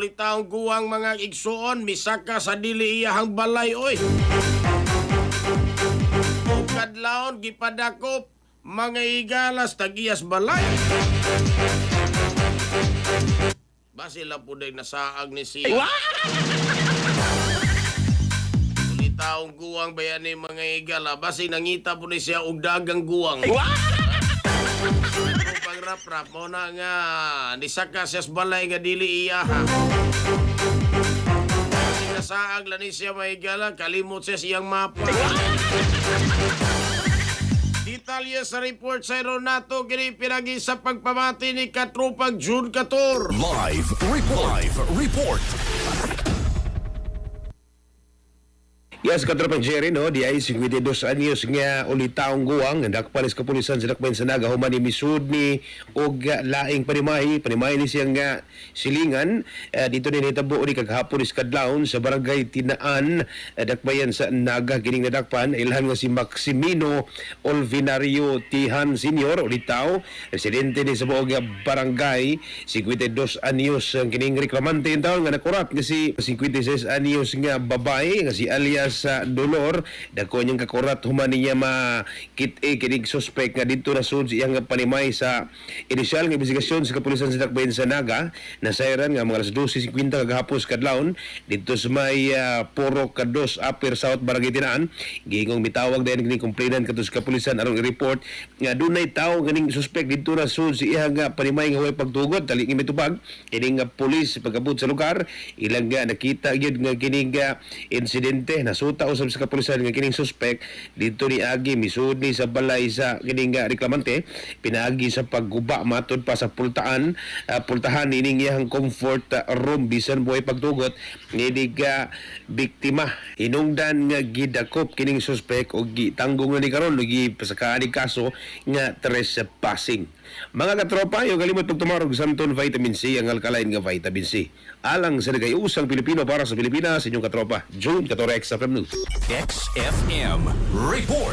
ulitaong guwang mga igsuon, misaka sa dili iyahang balay, oy. O kadlaon, gipadakop, mga igalas, tagiyas balay. Ba sila po din nasaag ni siya. Ulitaong guwang bayan ni mga igala, basi nangita po ni siya og dagang guwang. Rap mo na nga nisaka siya sa balay nga dili iya ha. Sinasaag lang ni siya maigala, kalimot siya siyang mapa. Detalye sa report sa Ronato kini pinagi sa pagpamati ni Katrupag June Cator. Live report. Yes, Katropang Jerry, no? Di ay 52 anyos nga ulitaong guwang dakpalis kapulisan sa dakbayan sa Naga human ni misud ni og laing panimahi ni siyang silingan dito ni hitabo ni kaghapon is kadlawon sa barangay Tinaan dakbayan sa Naga kining nadakpan ilhan nga si Maximino Olvinario Tihan Senior ulitaw residente ni sa buong barangay 52 anyos ang kining reklamante in taon nga nakurat nga si 56 anyos nga babae nga si alias sa Dolor dako niyang kakurat human niya makit-e kinig suspect nga dito na sud iyang panimay sa inisyal nga investigasyon sa kapulisan sa dakbayan sa Naga nasayran nga mga alas 12:50 kagahapon kadlawon dito sa may Puro Kados Upper South Barangay Tinaan gingong mitawag dayon kining complainant kadto sa kapulisan aron i-report nga dunay tawo ganing suspect dito na sud si iyang panimay nga way pagtugot dali nga mitubag kining pulis pagabot sa lugar ilang nakita gyud nga kining insidente na suta usab sa kapulisan nga kining suspect dito ni agi misud ni sa balay sa kining reklamante pinaagi sa pagguba matud pa sa pultahan ining iyang comfort room bisan buhay pagtugot nidig biktima hinungdan nga gidakop kining suspect og gitanggong na ni karon gi pasaka ni kaso nga trespassing. Mga katropa, yung kalimot pagtumarog Santon Vitamin C ang alkaline nga vitamin C alang sa nagayusang Pilipino para sa Pilipinas inyong katropa June Cator XFM News. XFM report.